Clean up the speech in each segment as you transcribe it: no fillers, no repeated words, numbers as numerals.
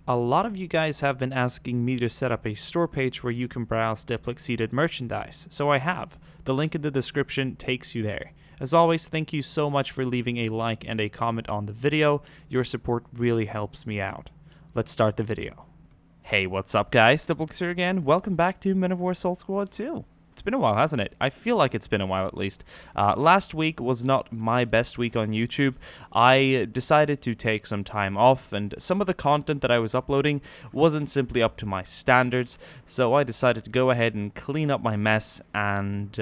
A lot of you guys have been asking me to set up a store page where you can browse DiplexHeated merchandise, so I have. The link in the description takes you there. As always, thank you so much for leaving a like and a comment on the video. Your support really helps me out. Let's start the video. Hey, what's up guys? Diplex here again. Welcome back to Men of War Soul Squad 2. It's been a while, hasn't it? I feel like it's been a while at least. Last week was not my best week on YouTube. I decided to take some time off, and some of the content that I was uploading wasn't simply up to my standards, so I decided to go ahead and clean up my mess and,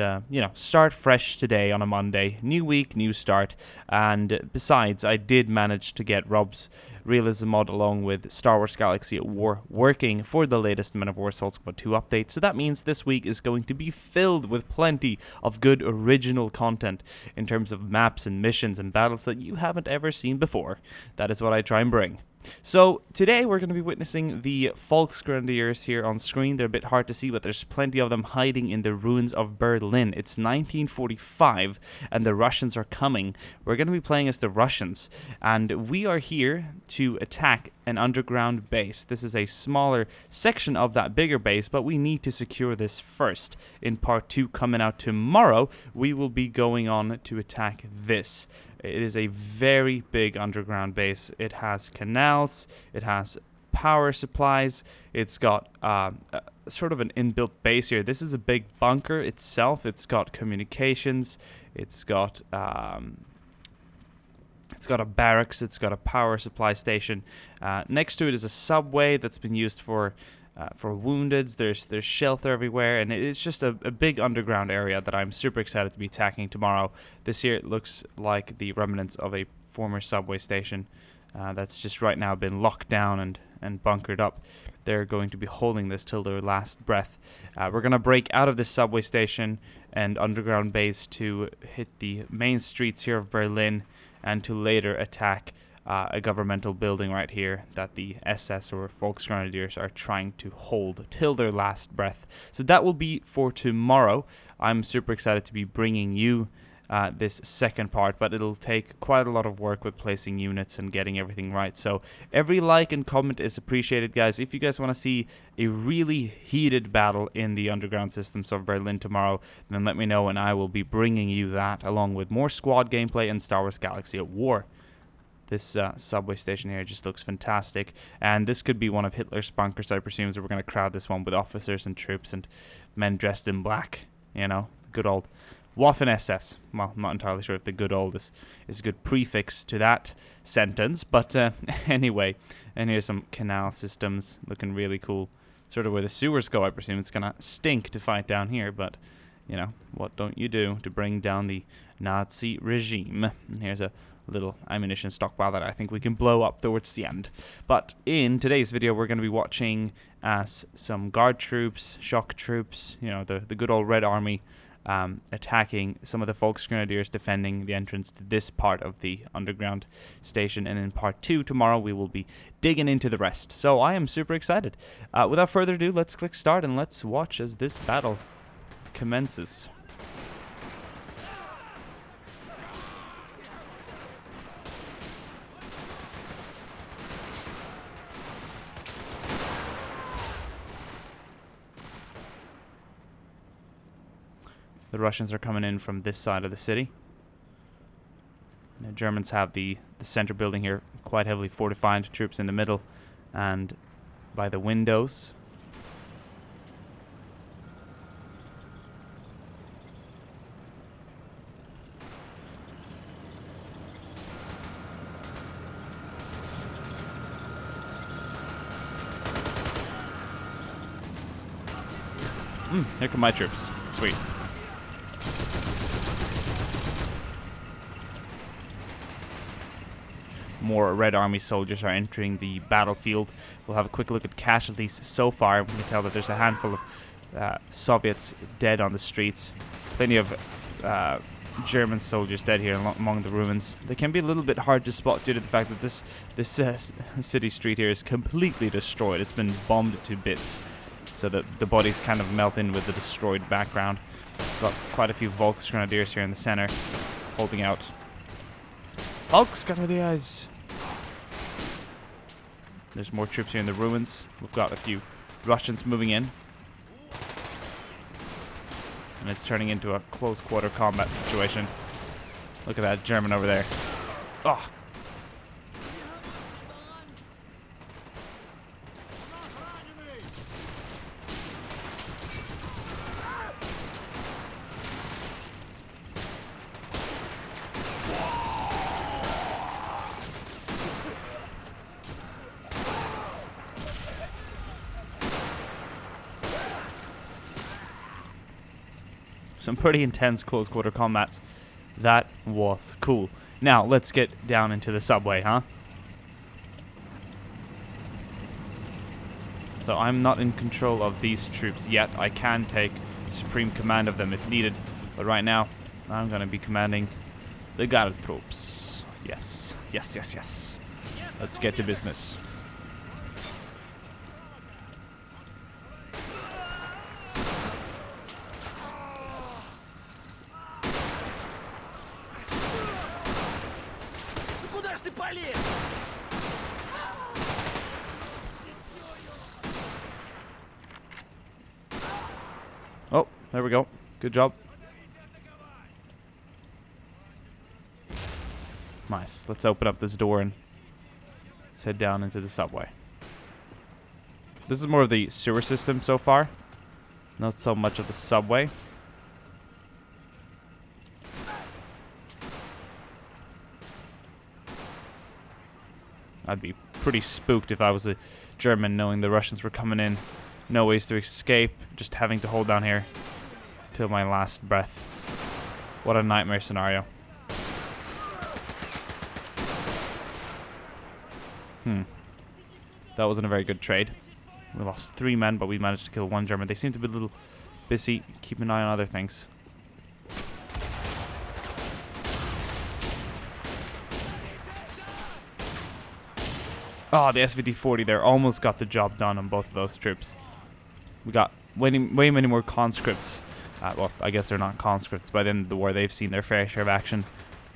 start fresh today on a Monday. New week, new start, and besides, I did manage to get RobZ Realism mod along with Star Wars Galaxy at War working for the latest Men of War Soul Squad 2 update, so that means this week is going to be filled with plenty of good original content in terms of maps and missions and battles that you haven't ever seen before. That is what I try and bring. So today we're going to be witnessing the Volksgrenadiers here on screen. They're a bit hard to see, but there's plenty of them hiding in the ruins of Berlin. It's 1945 and the Russians are coming. We're going to be playing as the Russians, and we are here to attack an underground base. This is a smaller section of that bigger base, but we need to secure this first. In part 2 coming out tomorrow, we will be going on to attack this. It is a very big underground base. It has canals, it has power supplies, it's got sort of an inbuilt base here. This is a big bunker itself. It's got communications, it's got a barracks, it's got a power supply station. Next to it is a subway that's been used for woundeds. There's shelter everywhere, and it's just a big underground area that I'm super excited to be attacking tomorrow. This here, it looks like the remnants of a former subway station that's just right now been locked down and bunkered up. They're going to be holding this till their last breath. We're going to break out of this subway station and underground base to hit the main streets here of Berlin and to later attack a governmental building right here that the SS or Volksgrenadiers are trying to hold till their last breath. So that will be for tomorrow. I'm super excited to be bringing you this second part, but it'll take quite a lot of work with placing units and getting everything right. So every like and comment is appreciated, guys. If you guys want to see a really heated battle in the underground systems of Berlin tomorrow, then let me know and I will be bringing you that along with more squad gameplay and Star Wars Galaxy at War. This subway station here just looks fantastic, and this could be one of Hitler's bunkers, I presume, so we're going to crowd this one with officers and troops and men dressed in black, you know, good old Waffen-SS. Well, I'm not entirely sure if the good old is a good prefix to that sentence, but anyway, and here's some canal systems looking really cool, sort of where the sewers go. I presume it's going to stink to fight down here, but, you know, what don't you do to bring down the Nazi regime? And here's a little ammunition stockpile that I think we can blow up towards the end. But in today's video, we're going to be watching as some guard troops, shock troops, you know, the good old Red Army attacking some of the Volksgrenadiers defending the entrance to this part of the underground station. And in part 2 tomorrow, we will be digging into the rest. So I am super excited. Without further ado, let's click start and let's watch as this battle commences. The Russians are coming in from this side of the city. The Germans have the center building here quite heavily fortified, troops in the middle and by the windows. Here come my troops. Sweet. More Red Army soldiers are entering the battlefield. We'll have a quick look at casualties so far. We can tell that there's a handful of Soviets dead on the streets. Plenty of German soldiers dead here among the ruins. They can be a little bit hard to spot due to the fact that this city street here is completely destroyed. It's been bombed to bits, so that the bodies kind of melt in with the destroyed background. Got quite a few Volksgrenadiers here in the center, holding out. Volksgrenadiers! There's more troops here in the ruins. We've got a few Russians moving in. And it's turning into a close quarter combat situation. Look at that German over there. Oh. Some pretty intense close quarter combats. That was cool. Now let's get down into the subway, huh? So I'm not in control of these troops yet. I can take supreme command of them if needed, but right now I'm gonna be commanding the guard troops. Yes, yes, yes, yes. Let's get to business. Oh, there we go. Good job. Nice. Let's open up this door and let's head down into the subway. This is more of the sewer system so far. Not so much of the subway. I'd be pretty spooked if I was a German knowing the Russians were coming in. No ways to escape, just having to hold down here till my last breath. What a nightmare scenario. That wasn't a very good trade. We lost 3 men, but we managed to kill 1 German. They seem to be a little busy keeping an eye on other things. Oh, the SVD-40 there almost got the job done on both of those troops. We got way many more conscripts. Well, I guess they're not conscripts. By the end of the war, they've seen their fair share of action.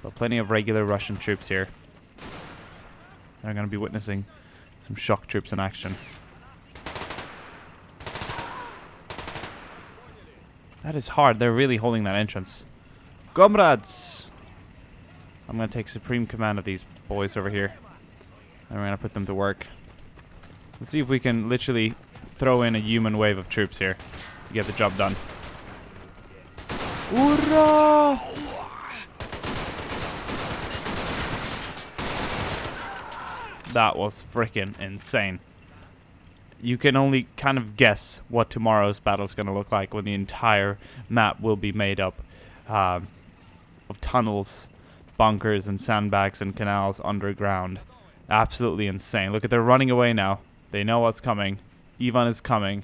But plenty of regular Russian troops here. They're going to be witnessing some shock troops in action. That is hard. They're really holding that entrance. Comrades! I'm going to take supreme command of these boys over here. And we're going to put them to work. Let's see if we can literally throw in a human wave of troops here to get the job done. Hoorah! That was freaking insane. You can only kind of guess what tomorrow's battle is going to look like when the entire map will be made up of tunnels, bunkers, and sandbags and canals underground. Absolutely insane. Look at, they're running away now. They know what's coming. Ivan is coming.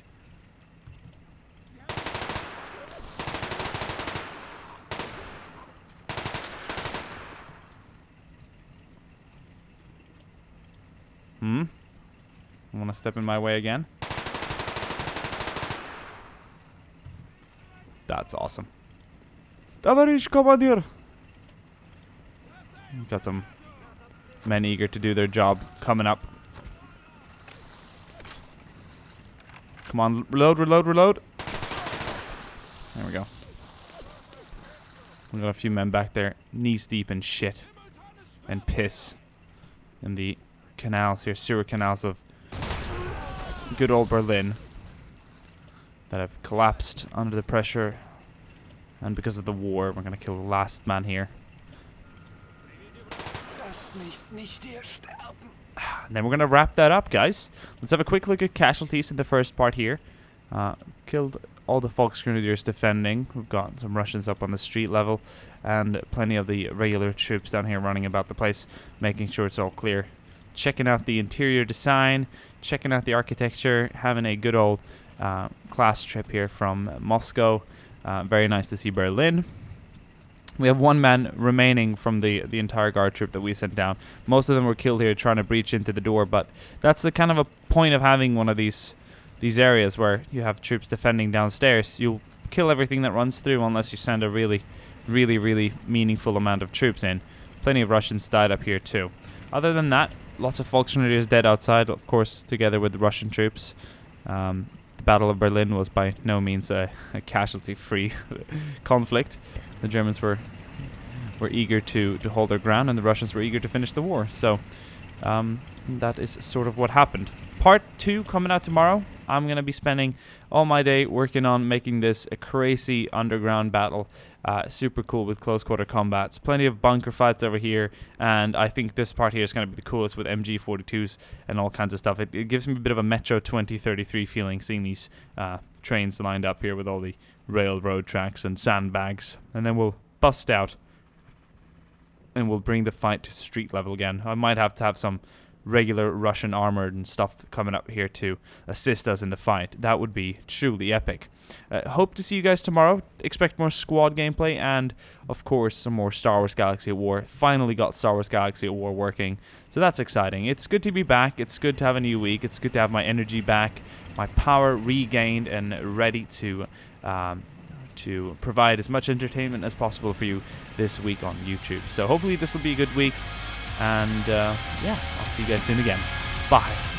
Want to step in my way again? That's awesome. Tavarish Commander! Got some men eager to do their job coming up. Come on, reload, reload, reload. There we go. We got a few men back there, knees deep in shit and piss in the canals here, sewer canals of good old Berlin that have collapsed under the pressure, and because of the war, we're gonna kill the last man here. And then we're gonna wrap that up, guys. Let's have a quick look at casualties in the first part here. Killed all the Volksgrenadiers defending. We've got some Russians up on the street level, and plenty of the regular troops down here running about the place, making sure it's all clear. Checking out the interior design, checking out the architecture, having a good old class trip here from Moscow. Very nice to see Berlin. We have 1 man remaining from the entire guard troop that we sent down. Most of them were killed here trying to breach into the door, but that's the kind of a point of having one of these areas where you have troops defending downstairs. You'll kill everything that runs through unless you send a really meaningful amount of troops in. Plenty of Russians died up here too. Other than that, Lots of Volksgrenadiers dead outside, of course, together with the Russian troops. The Battle of Berlin was by no means a casualty-free conflict. The Germans were eager to hold their ground, and the Russians were eager to finish the war. So that is sort of what happened. Part 2 coming out tomorrow. I'm going to be spending all my day working on making this a crazy underground battle. Super cool with close quarter combats. Plenty of bunker fights over here. And I think this part here is going to be the coolest with MG42s and all kinds of stuff. It gives me a bit of a Metro 2033 feeling seeing these trains lined up here with all the railroad tracks and sandbags. And then we'll bust out and we'll bring the fight to street level again. I might have to have some regular Russian armored and stuff coming up here to assist us in the fight. That would be truly epic. Hope to see you guys tomorrow. Expect more squad gameplay and, of course, some more Star Wars Galaxy at War. Finally got Star Wars Galaxy at War working, so that's exciting. It's good to be back. It's good to have a new week. It's good to have my energy back, my power regained, and ready to provide as much entertainment as possible for you this week on YouTube. So hopefully this will be a good week. And yeah, I'll see you guys soon again. Bye.